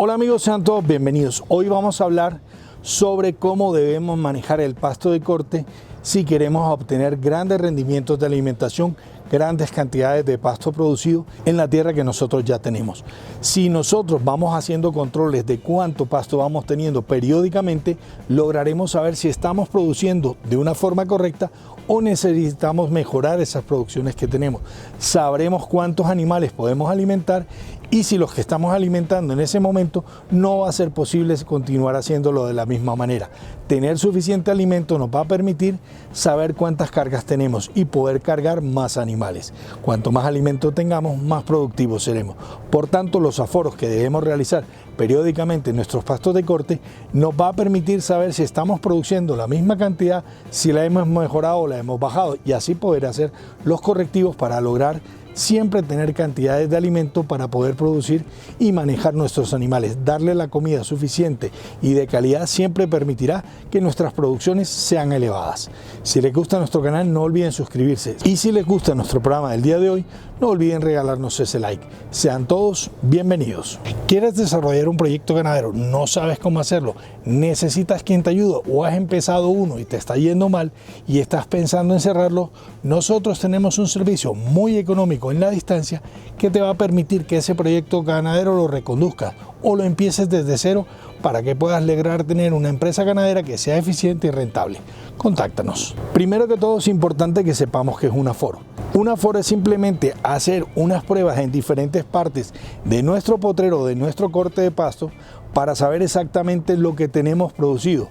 Hola amigos, sean todos bienvenidos. Hoy vamos a hablar sobre cómo debemos manejar el pasto de corte si queremos obtener grandes rendimientos de alimentación, grandes cantidades de pasto producido en la tierra que nosotros ya tenemos. Si nosotros vamos haciendo controles de cuánto pasto vamos teniendo periódicamente, lograremos saber si estamos produciendo de una forma correcta o necesitamos mejorar esas producciones que tenemos. Sabremos cuántos animales podemos alimentar y si los que estamos alimentando en ese momento no va a ser posible continuar haciéndolo de la misma manera. Tener suficiente alimento nos va a permitir saber cuántas cargas tenemos y poder cargar más animales. Cuanto más alimento tengamos, más productivos seremos. Por tanto, los aforos que debemos realizar periódicamente en nuestros pastos de corte nos va a permitir saber si estamos produciendo la misma cantidad, si la hemos mejorado o la hemos bajado, y así poder hacer los correctivos para lograr siempre tener cantidades de alimento para poder producir y manejar nuestros animales. Darle la comida suficiente y de calidad siempre permitirá que nuestras producciones sean elevadas. Si les gusta nuestro canal, no olviden suscribirse, y si les gusta nuestro programa del día de hoy, no olviden regalarnos ese like. Sean todos bienvenidos. ¿Quieres desarrollar un proyecto ganadero? ¿No sabes cómo hacerlo? ¿Necesitas quien te ayude? ¿O has empezado uno y te está yendo mal y estás pensando en cerrarlo? Nosotros tenemos un servicio muy económico en la distancia que te va a permitir que ese proyecto ganadero lo reconduzcas o lo empieces desde cero para que puedas lograr tener una empresa ganadera que sea eficiente y rentable. Contáctanos. Primero que todo, es importante que sepamos qué es un aforo. Un aforo es simplemente hacer unas pruebas en diferentes partes de nuestro potrero, de nuestro corte de pasto, para saber exactamente lo que tenemos producido.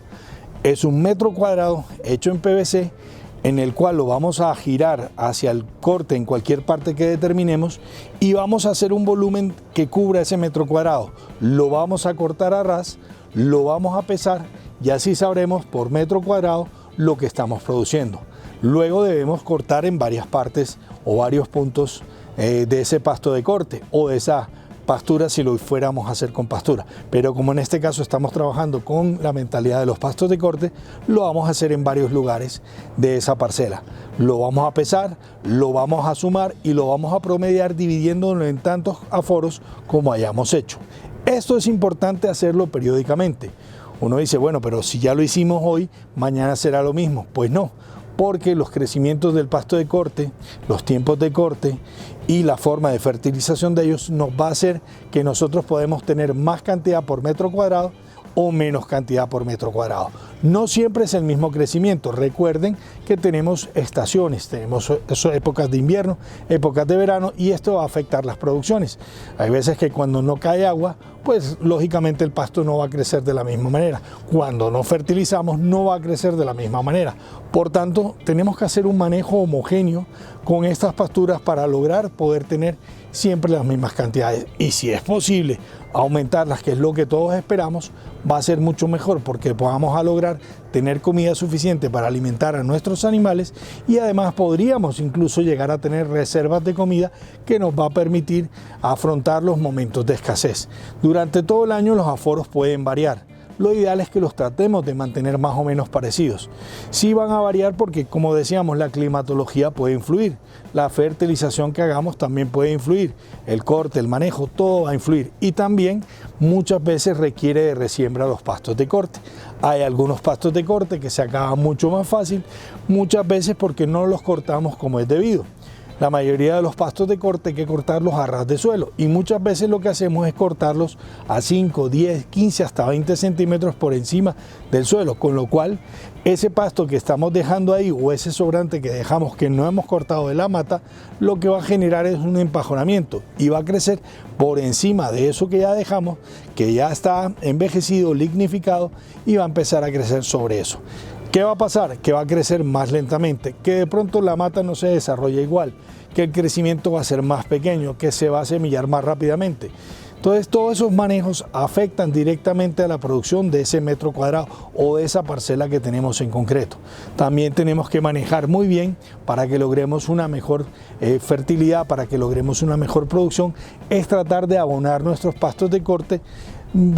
Es un metro cuadrado hecho en PVC, en el cual lo vamos a girar hacia el corte en cualquier parte que determinemos y vamos a hacer un volumen que cubra ese metro cuadrado. Lo vamos a cortar a ras, lo vamos a pesar y así sabremos por metro cuadrado lo que estamos produciendo. Luego debemos cortar en varias partes o varios puntos de ese pasto de corte o de esa pastura si lo fuéramos a hacer con pastura, pero como en este caso estamos trabajando con la mentalidad de los pastos de corte, lo vamos a hacer en varios lugares de esa parcela. Lo vamos a pesar, lo vamos a sumar y lo vamos a promediar dividiéndolo en tantos aforos como hayamos hecho. Esto es importante hacerlo periódicamente. Uno dice, bueno, pero si ya lo hicimos hoy, mañana será lo mismo. Pues no, porque los crecimientos del pasto de corte, los tiempos de corte y la forma de fertilización de ellos nos va a hacer que nosotros podemos tener más cantidad por metro cuadrado o menos cantidad por metro cuadrado. No siempre es el mismo crecimiento. Recuerden que tenemos estaciones, tenemos épocas de invierno, épocas de verano, y esto va a afectar las producciones. Hay veces que cuando no cae agua, pues lógicamente el pasto no va a crecer de la misma manera. Cuando no fertilizamos, no va a crecer de la misma manera. Por tanto, tenemos que hacer un manejo homogéneo con estas pasturas para lograr poder tener siempre las mismas cantidades. Y si es posible aumentarlas, que es lo que todos esperamos, va a ser mucho mejor porque podamos lograr tener comida suficiente para alimentar a nuestros animales, y además podríamos incluso llegar a tener reservas de comida que nos va a permitir afrontar los momentos de escasez. Durante todo el año los aforos pueden variar. Lo ideal es que los tratemos de mantener más o menos parecidos. Sí van a variar porque, como decíamos, la climatología puede influir, la fertilización que hagamos también puede influir, el corte, el manejo, todo va a influir, y también muchas veces requiere de resiembra los pastos de corte. Hay algunos pastos de corte que se acaban mucho más fácil, muchas veces porque no los cortamos como es debido. La mayoría de los pastos de corte hay que cortarlos a ras de suelo, y muchas veces lo que hacemos es cortarlos a 5, 10, 15, hasta 20 centímetros por encima del suelo, con lo cual ese pasto que estamos dejando ahí o ese sobrante que dejamos que no hemos cortado de la mata, lo que va a generar es un empajonamiento y va a crecer por encima de eso que ya dejamos, que ya está envejecido, lignificado, y va a empezar a crecer sobre eso. ¿Qué va a pasar? Que va a crecer más lentamente, que de pronto la mata no se desarrolla igual, que el crecimiento va a ser más pequeño, que se va a semillar más rápidamente. Entonces, todos esos manejos afectan directamente a la producción de ese metro cuadrado o de esa parcela que tenemos en concreto. También tenemos que manejar muy bien para que logremos una mejor fertilidad, para que logremos una mejor producción, es tratar de abonar nuestros pastos de corte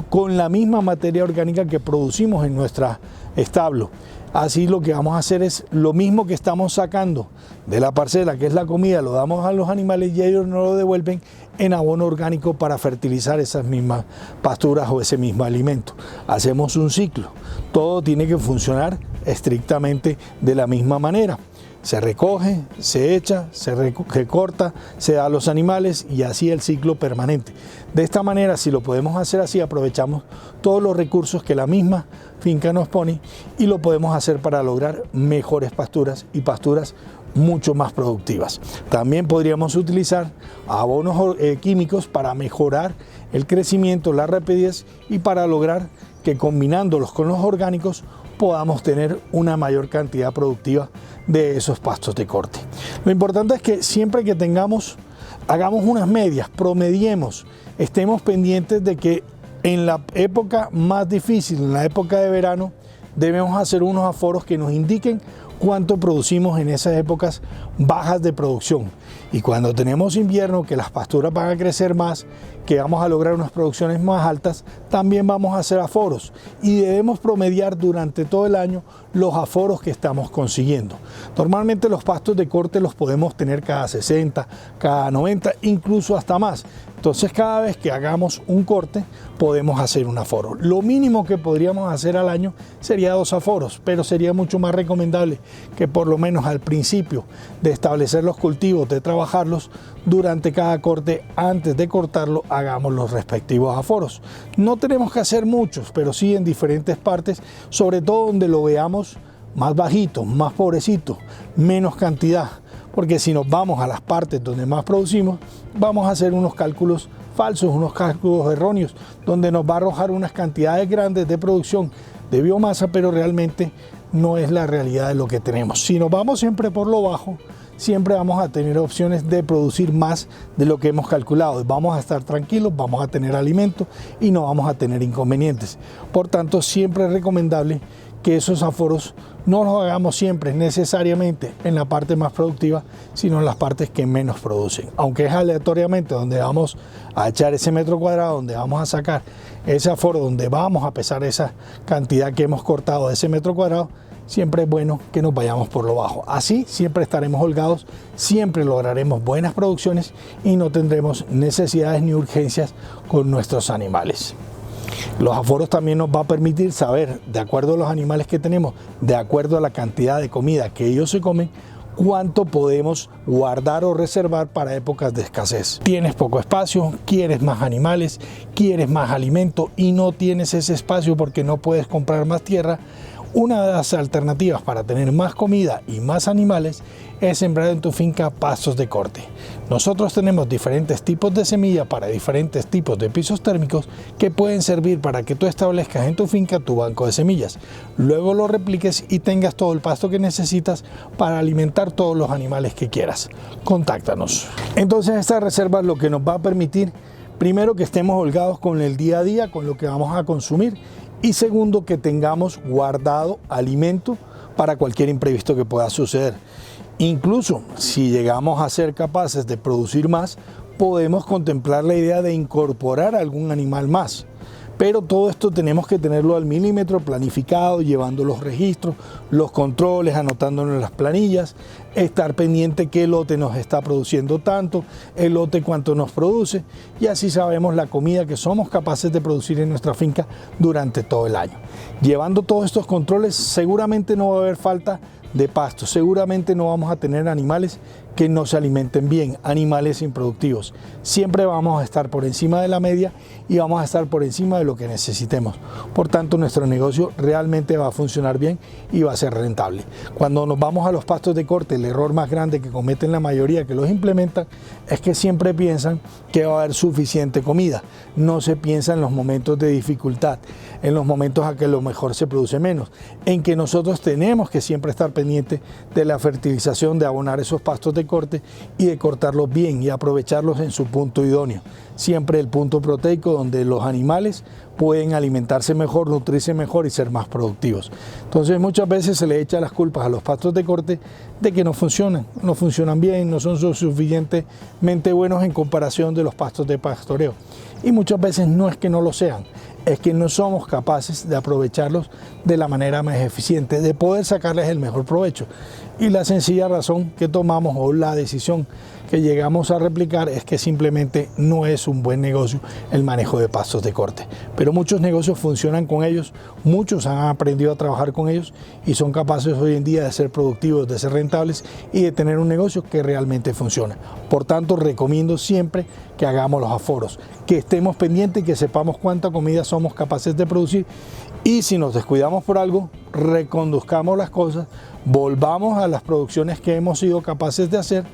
con la misma materia orgánica que producimos en nuestro establo. Así lo que vamos a hacer es lo mismo que estamos sacando de la parcela, que es la comida, lo damos a los animales y ellos nos lo devuelven en abono orgánico para fertilizar esas mismas pasturas o ese mismo alimento. Hacemos un ciclo. Todo tiene que funcionar estrictamente de la misma manera. Se recoge, se echa, se corta, se da a los animales y así el ciclo permanente. De esta manera, si lo podemos hacer así, aprovechamos todos los recursos que la misma finca nos pone y lo podemos hacer para lograr mejores pasturas y pasturas mucho más productivas. También podríamos utilizar abonos químicos para mejorar el crecimiento, la rapidez y para lograr que combinándolos con los orgánicos podamos tener una mayor cantidad productiva de esos pastos de corte. Lo importante es que siempre que hagamos unas medias, promediemos, estemos pendientes de que en la época más difícil, en la época de verano, debemos hacer unos aforos que nos indiquen cuánto producimos en esas épocas bajas de producción. Y cuando tenemos invierno, que las pasturas van a crecer más, que vamos a lograr unas producciones más altas, también vamos a hacer aforos. Y debemos promediar durante todo el año los aforos que estamos consiguiendo. Normalmente los pastos de corte los podemos tener cada 60, cada 90, incluso hasta más. Entonces cada vez que hagamos un corte podemos hacer un aforo. Lo mínimo que podríamos hacer al año sería 2 aforos, pero sería mucho más recomendable que por lo menos al principio de establecer los cultivos, de trabajarlos, durante cada corte, antes de cortarlo, hagamos los respectivos aforos. No tenemos que hacer muchos, pero sí en diferentes partes, sobre todo donde lo veamos más bajito, más pobrecito, menos cantidad. Porque si nos vamos a las partes donde más producimos, vamos a hacer unos cálculos falsos, unos cálculos erróneos, donde nos va a arrojar unas cantidades grandes de producción de biomasa, pero realmente no es la realidad de lo que tenemos. Si nos vamos siempre por lo bajo, siempre vamos a tener opciones de producir más de lo que hemos calculado. Vamos a estar tranquilos, vamos a tener alimento y no vamos a tener inconvenientes. Por tanto, siempre es recomendable que esos aforos no los hagamos siempre necesariamente en la parte más productiva, sino en las partes que menos producen. Aunque es aleatoriamente donde vamos a echar ese metro cuadrado, donde vamos a sacar ese aforo, donde vamos a pesar esa cantidad que hemos cortado de ese metro cuadrado, siempre es bueno que nos vayamos por lo bajo. Así siempre estaremos holgados, siempre lograremos buenas producciones y no tendremos necesidades ni urgencias con nuestros animales. Los aforos también nos va a permitir saber, de acuerdo a los animales que tenemos, de acuerdo a la cantidad de comida que ellos se comen, cuánto podemos guardar o reservar para épocas de escasez. Tienes poco espacio, quieres más animales, quieres más alimento y no tienes ese espacio porque no puedes comprar más tierra. Una de las alternativas para tener más comida y más animales es sembrar en tu finca pastos de corte. Nosotros tenemos diferentes tipos de semillas para diferentes tipos de pisos térmicos que pueden servir para que tú establezcas en tu finca tu banco de semillas. Luego lo repliques y tengas todo el pasto que necesitas para alimentar todos los animales que quieras. Contáctanos. Entonces esta reserva es lo que nos va a permitir, primero, que estemos holgados con el día a día, con lo que vamos a consumir, y segundo, que tengamos guardado alimento para cualquier imprevisto que pueda suceder. Incluso si llegamos a ser capaces de producir más, podemos contemplar la idea de incorporar algún animal más. Pero todo esto tenemos que tenerlo al milímetro, planificado, llevando los registros, los controles, anotándonos en las planillas, estar pendiente qué lote nos está produciendo tanto, el lote cuánto nos produce, y así sabemos la comida que somos capaces de producir en nuestra finca durante todo el año. Llevando todos estos controles, seguramente no va a haber falta de pasto, seguramente no vamos a tener animales que no se alimenten bien, animales improductivos. Siempre vamos a estar por encima de la media y vamos a estar por encima de lo que necesitemos. Por tanto, nuestro negocio realmente va a funcionar bien y va a ser rentable. Cuando nos vamos a los pastos de corte, el error más grande que cometen la mayoría que los implementan es que siempre piensan que va a haber suficiente comida. No se piensa en los momentos de dificultad, en los momentos a que lo mejor se produce menos, en que nosotros tenemos que siempre estar pendientes de la fertilización, de abonar esos pastos de corte y de cortarlos bien y aprovecharlos en su punto idóneo. Siempre el punto proteico donde los animales pueden alimentarse mejor, nutrirse mejor y ser más productivos. Entonces muchas veces se le echa las culpas a los pastos de corte de que no funcionan bien, no son suficientemente buenos en comparación de los pastos de pastoreo. Y muchas veces no es que no lo sean, es que no somos capaces de aprovecharlos de la manera más eficiente, de poder sacarles el mejor provecho. Y la sencilla razón que tomamos o la decisión que llegamos a replicar es que simplemente no es un buen negocio el manejo de pastos de corte. Pero muchos negocios funcionan con ellos, muchos han aprendido a trabajar con ellos y son capaces hoy en día de ser productivos, de ser rentables y de tener un negocio que realmente funciona. Por tanto, recomiendo siempre que hagamos los aforos, que estemos pendientes y que sepamos cuánta comida somos capaces de producir, y si nos descuidamos por algo, reconduzcamos las cosas, volvamos a las producciones que hemos sido capaces de hacer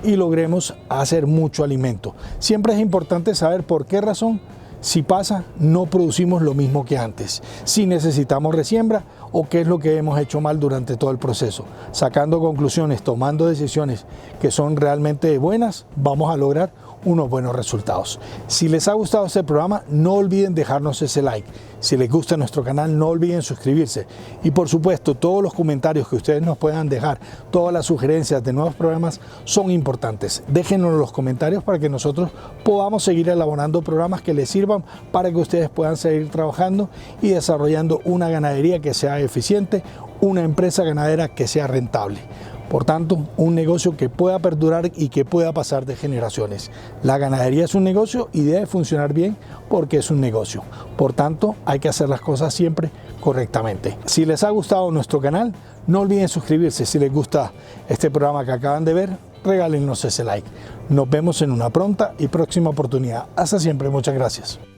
y logremos hacer mucho alimento. Siempre es importante saber por qué razón, si pasa, no producimos lo mismo que antes, si necesitamos resiembra o qué es lo que hemos hecho mal durante todo el proceso. Sacando conclusiones, tomando decisiones que son realmente buenas, vamos a lograr unos buenos resultados. Si les ha gustado este programa, no olviden dejarnos ese like. Si les gusta nuestro canal, no olviden suscribirse. Y por supuesto, todos los comentarios que ustedes nos puedan dejar, todas las sugerencias de nuevos programas son importantes. Déjenos en los comentarios para que nosotros podamos seguir elaborando programas que les sirvan para que ustedes puedan seguir trabajando y desarrollando una ganadería que sea eficiente, una empresa ganadera que sea rentable. Por tanto, un negocio que pueda perdurar y que pueda pasar de generaciones. La ganadería es un negocio y debe funcionar bien porque es un negocio. Por tanto, hay que hacer las cosas siempre correctamente. Si les ha gustado nuestro canal, no olviden suscribirse. Si les gusta este programa que acaban de ver, regálenos ese like. Nos vemos en una pronta y próxima oportunidad. Hasta siempre, muchas gracias.